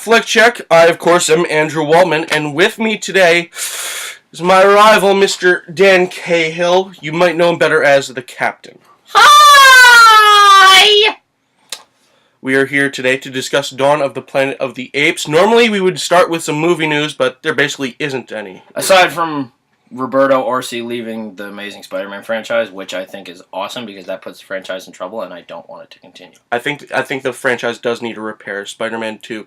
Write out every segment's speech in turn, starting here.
Flick Check. I, of course, am Andrew Woltman, and with me today is my rival, Mr. Dan Cahill. You might know him better as the Captain. Hi! We are here today to discuss Dawn of the Planet of the Apes. Normally, we would start with some movie news, but there basically isn't any. Aside from Roberto Orci leaving the Amazing Spider-Man franchise, which I think is awesome because that puts the franchise in trouble, and I don't want it to continue. I think the franchise does need a repair. Spider-Man 2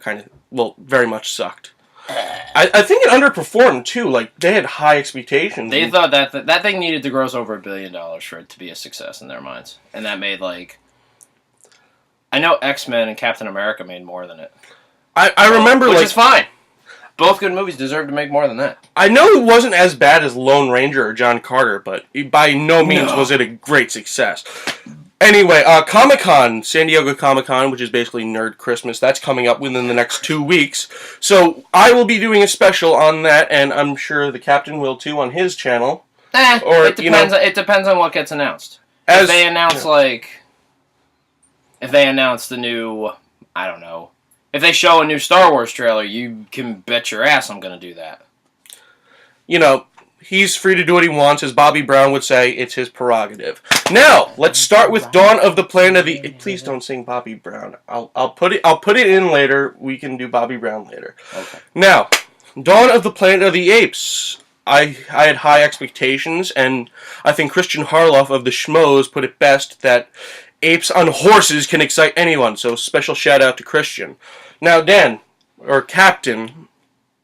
very much sucked. I think it underperformed, too. Like, they had high expectations. They thought that thing needed to gross over $1 billion for it to be a success in their minds. And that made, I know X-Men and Captain America made more than it. I remember, which is fine. Both good movies deserve to make more than that. I know it wasn't as bad as Lone Ranger or John Carter, but by no means was it a great success. Anyway, Comic-Con, San Diego Comic-Con, which is basically Nerd Christmas, that's coming up within the next 2 weeks. So I will be doing a special on that, and I'm sure the Captain will too on his channel. It depends on what gets announced. If they announce the new, I don't know. If they show a new Star Wars trailer, you can bet your ass I'm going to do that. You know, he's free to do what he wants. As Bobby Brown would say, it's his prerogative. Now, let's start with Dawn of the Planet of the... Please don't sing Bobby Brown. I'll put it in later. We can do Bobby Brown later. Okay. Now, Dawn of the Planet of the Apes. I had high expectations, and I think Christian Harloff of the Schmoes put it best that apes on horses can excite anyone, so special shout out to Christian. Now, Dan, or Captain...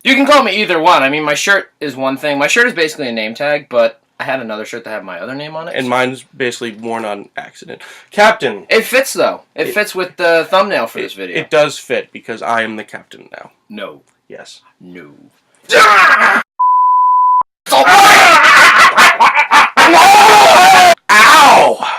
You can call me either one. I mean, my shirt is one thing. My shirt is basically a name tag, but I had another shirt that had my other name on it. And mine's basically worn on accident. Captain. It fits, though. It fits with the thumbnail for this video. It does fit, because I am the Captain now. No. Yes. No. Ow!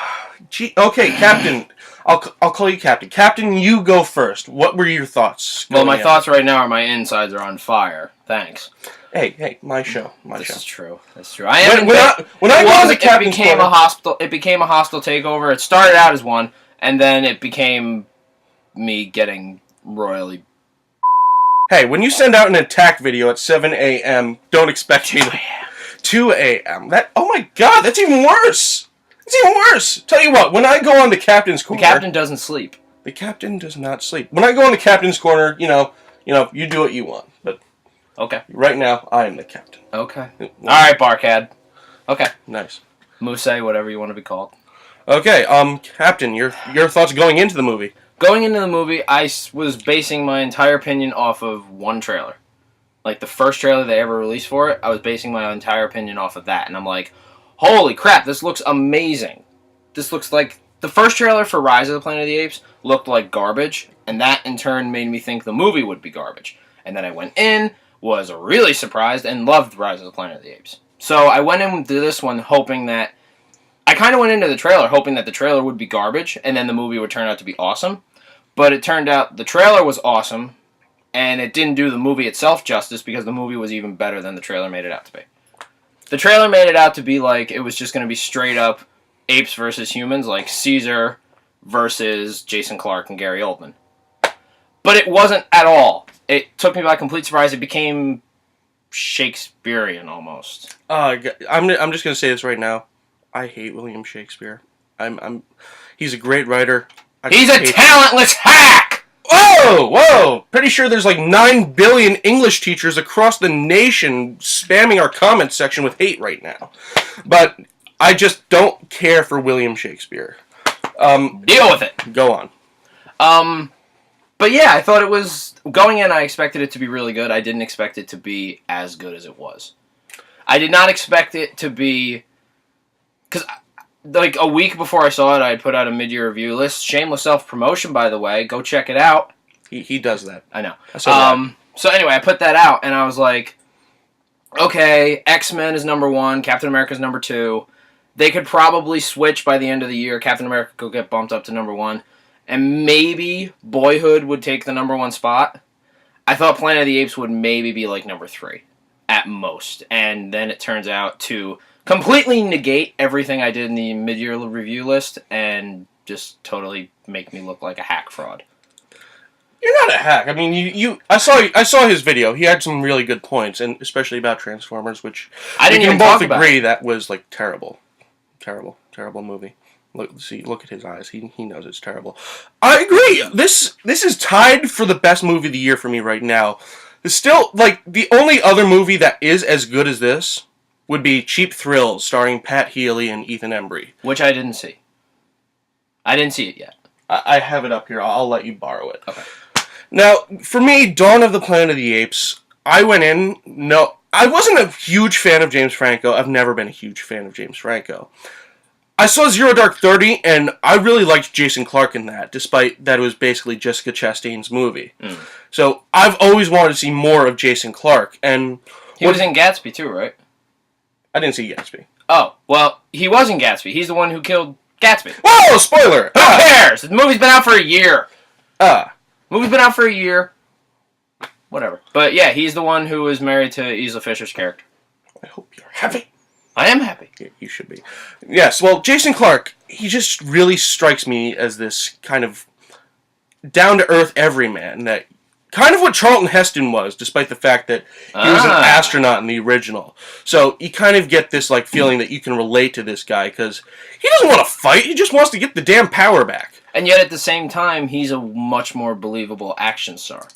Gee, okay, Captain. I'll call you Captain. Captain, you go first. What were your thoughts? Well, my thoughts right now are my insides are on fire. Thanks. Hey, my show. This is true. That's true. It became a hostile takeover. It started out as one, and then it became me getting royally... Hey, when you send out an attack video at 7 a.m., don't expect me to... 2 a.m. Oh my god, that's even worse! It's even worse! Tell you what, when I go on the Captain's Corner... The Captain doesn't sleep. The Captain does not sleep. When I go on the Captain's Corner, you do what you want. But okay. Right now, I am the Captain. Okay. Alright, Barkhead. Okay. Nice. Mousse, whatever you want to be called. Okay, Captain, your thoughts going into the movie? Going into the movie, I was basing my entire opinion off of one trailer. Like, the first trailer they ever released for it, I was basing my entire opinion off of that. And I'm like... Holy crap, this looks amazing. This looks like... The first trailer for Rise of the Planet of the Apes looked like garbage, and that in turn made me think the movie would be garbage. And then I went in, was really surprised, and loved Rise of the Planet of the Apes. So I went into this one hoping that... I kind of went into the trailer hoping that the trailer would be garbage, and then the movie would turn out to be awesome. But it turned out the trailer was awesome, and it didn't do the movie itself justice because the movie was even better than the trailer made it out to be. The trailer made it out to be like it was just going to be straight up apes versus humans, like Caesar versus Jason Clarke and Gary Oldman. But it wasn't at all. It took me by complete surprise. It became Shakespearean almost. I'm just going to say this right now. I hate William Shakespeare. He's a great writer. He's a talentless hack! Whoa! Pretty sure there's like 9 billion English teachers across the nation spamming our comments section with hate right now. But I just don't care for William Shakespeare. Deal with it. Go on. But yeah, I thought it was... Going in, I expected it to be really good. I didn't expect it to be as good as it was. I did not expect it to be... Because... Like, a week before I saw it, I had put out a mid-year review list. Shameless self-promotion, by the way. Go check it out. He does that. I know. So anyway, I put that out, and I was like, okay, X-Men is number 1, Captain America is number 2. They could probably switch by the end of the year. Captain America could get bumped up to number 1. And maybe Boyhood would take the number 1 spot. I thought Planet of the Apes would maybe be like number 3, at most. And then it turns out to... completely negate everything I did in the mid-year review list and just totally make me look like a hack fraud. You're not a hack. I mean, I saw his video. He had some really good points, and especially about Transformers, which I didn't we even can both talk about. agree that was like terrible movie. Look at his eyes. He knows it's terrible. I agree. This is tied for the best movie of the year for me right now. It's still like the only other movie that is as good as this would be Cheap Thrills, starring Pat Healy and Ethan Embry, Which I didn't see. I didn't see it yet. I have it up here. I'll let you borrow it. Okay. Now, for me, Dawn of the Planet of the Apes, I went in, I wasn't a huge fan of James Franco. I've never been a huge fan of James Franco. I saw Zero Dark 30, and I really liked Jason Clarke in that, despite that it was basically Jessica Chastain's movie. So, I've always wanted to see more of Jason Clarke, and... He was in Gatsby, too, right? I didn't see Gatsby. Oh, well, he was in Gatsby. He's the one who killed Gatsby. Whoa, spoiler! Who cares? The movie's been out for a year. Movie's been out for a year. Whatever. But yeah, he's the one who was married to Isla Fisher's character. I hope you're happy. I am happy. Yeah, you should be. Yes, well, Jason Clarke, he just really strikes me as this kind of down-to-earth everyman that... Kind of what Charlton Heston was, despite the fact that he was an astronaut in the original. So you kind of get this like feeling that you can relate to this guy because he doesn't want to fight. He just wants to get the damn power back. And yet at the same time, he's a much more believable action star.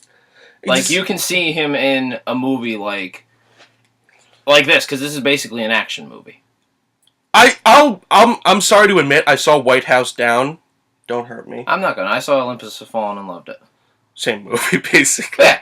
Like you can see him in a movie like this because this is basically an action movie. I'm sorry to admit I saw White House Down. Don't hurt me. I'm not gonna. I saw Olympus Has Fallen and loved it. Same movie, basically. Yeah.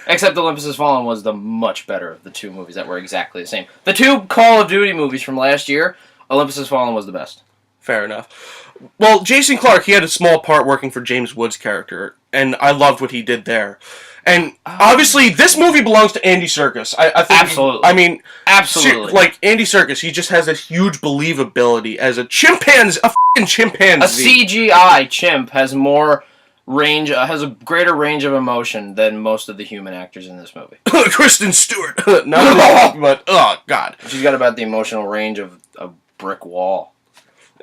Except Olympus Has Fallen was the much better of the two movies that were exactly the same. The two Call of Duty movies from last year, Olympus Has Fallen was the best. Fair enough. Well, Jason Clarke, he had a small part working for James Woods' character, and I loved what he did there. And obviously, this movie belongs to Andy Serkis. I think. Absolutely. Absolutely. Like, Andy Serkis, he just has this huge believability as a chimpanzee, a f***ing chimpanzee. A CGI chimp has more... has a greater range of emotion than most of the human actors in this movie. Kristen Stewart. Not but, oh, God. She's got about the emotional range of a brick wall.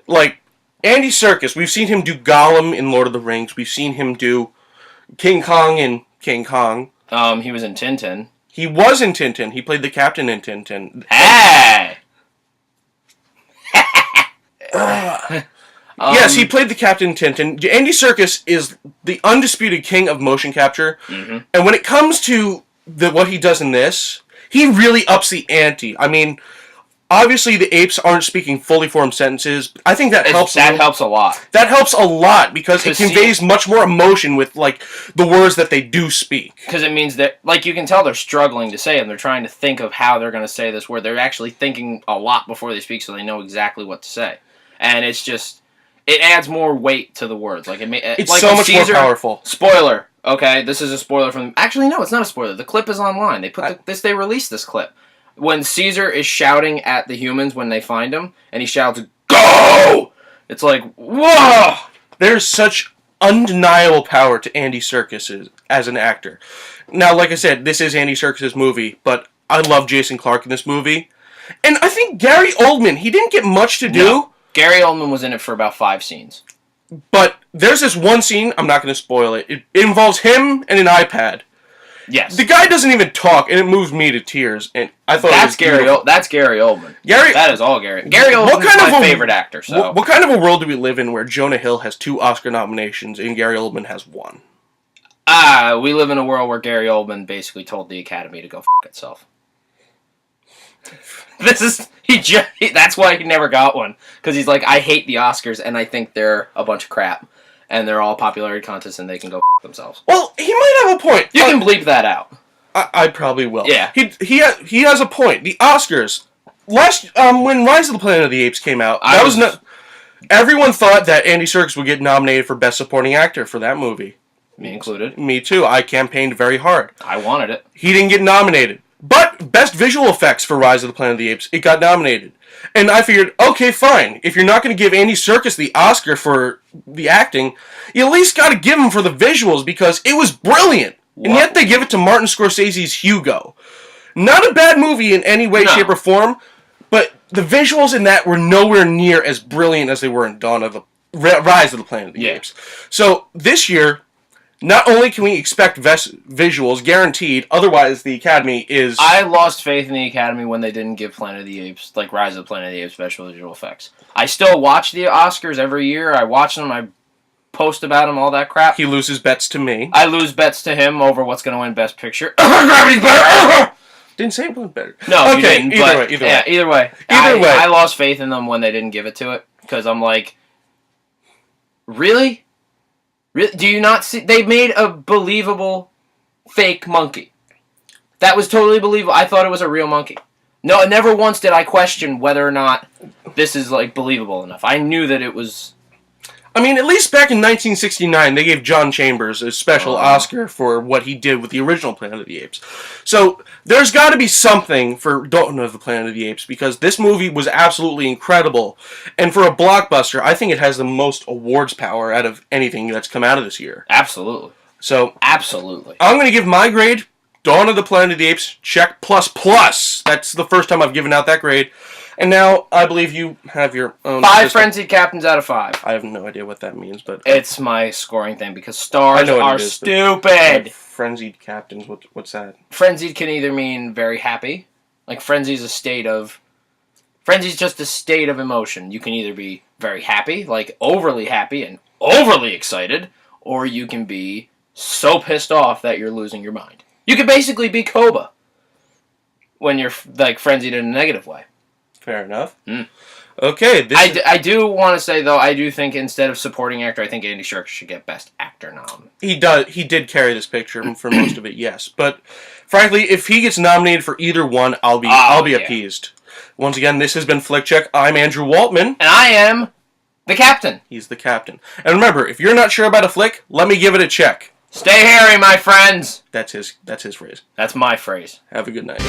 Like, Andy Serkis, we've seen him do Gollum in Lord of the Rings. We've seen him do King Kong in King Kong. He was in Tintin. He was in Tintin. He played the captain in Tintin. Hey! Yes, he played the captain in Tintin. Andy Serkis is the undisputed king of motion capture. And when it comes to what he does in this, he really ups the ante. I mean, obviously the apes aren't speaking fully formed sentences. I think that helps. That helps a lot. That helps a lot because it conveys much more emotion with like the words that they do speak. Because it means that, like, you can tell they're struggling to say it. And they're trying to think of how they're going to say this word. They're actually thinking a lot before they speak, so they know exactly what to say. And it's just... It adds more weight to the words. It's like so much more powerful. Spoiler. Okay, this is a spoiler from... Actually, no, it's not a spoiler. The clip is online. They released this clip. When Caesar is shouting at the humans when they find him, and he shouts, "Go!" It's like, whoa! There's such undeniable power to Andy Serkis as an actor. Now, like I said, this is Andy Serkis' movie, but I love Jason Clarke in this movie. And I think Gary Oldman, he didn't get much to do. No. Gary Oldman was in it for about 5 scenes. But there's this one scene, I'm not going to spoil it. It involves him and an iPad. Yes. The guy doesn't even talk, and it moves me to tears. And I thought that's Gary Oldman. That is all Gary. Gary Oldman is my favorite actor. So what kind of a world do we live in where Jonah Hill has 2 Oscar nominations and Gary Oldman has 1? We live in a world where Gary Oldman basically told the Academy to go f*** itself. That's why he never got one. Because he's like, I hate the Oscars, and I think they're a bunch of crap. And they're all popularity contests, and they can go f*** themselves. Well, he might have a point. You can bleep that out. I probably will. Yeah. He has a point. The Oscars, when Rise of the Planet of the Apes came out, everyone thought that Andy Serkis would get nominated for Best Supporting Actor for that movie. Me included. Me too. I campaigned very hard. I wanted it. He didn't get nominated. But Best Visual Effects for Rise of the Planet of the Apes, it got nominated. And I figured, okay, fine. If you're not going to give Andy Serkis the Oscar for the acting, you at least got to give him for the visuals because it was brilliant. What? And yet they give it to Martin Scorsese's Hugo. Not a bad movie in any way, shape, or form, but the visuals in that were nowhere near as brilliant as they were in Rise of the Planet of the Apes. So this year, not only can we expect visuals guaranteed, otherwise the Academy is... I lost faith in the Academy when they didn't give Planet of the Apes, like Rise of the Planet of the Apes special visual effects. I still watch the Oscars every year. I watch them. I post about them, all that crap. He loses bets to me. I lose bets to him over what's going to win Best Picture. Didn't say it was better. No, okay, you didn't, either way. Either way. I lost faith in them when they didn't give it to it, because I'm like, really? Do you not see? They made a believable fake monkey. That was totally believable. I thought it was a real monkey. No, never once did I question whether or not this is like believable enough. I knew that it was. I mean, at least back in 1969, they gave John Chambers a special Oscar for what he did with the original Planet of the Apes. So, there's got to be something for Dawn of the Planet of the Apes, because this movie was absolutely incredible. And for a blockbuster, I think it has the most awards power out of anything that's come out of this year. Absolutely. So, absolutely. I'm going to give my grade, Dawn of the Planet of the Apes, check plus plus. That's the first time I've given out that grade. And now, I believe you have your own... 5 system. frenzied captains out of 5. I have no idea what that means, but... It's my scoring thing, because stars are stupid! Frenzied captains, what's that? Frenzied can either mean very happy. Like, frenzy's a state of... Frenzy's just a state of emotion. You can either be very happy, like overly happy and overly excited, or you can be so pissed off that you're losing your mind. You could basically be Koba when you're, like, frenzied in a negative way. Fair enough. Okay. I do want to say, though, I do think instead of supporting actor, I think Andy Serkis should get Best Actor nom. He did carry this picture for most of it, yes. But frankly, if he gets nominated for either one, I'll be appeased. Once again, this has been Flick Check. I'm Andrew Woltman. And I am the captain. He's the captain. And remember, if you're not sure about a flick, let me give it a check. Stay hairy, my friends. That's his phrase. That's my phrase. Have a good night.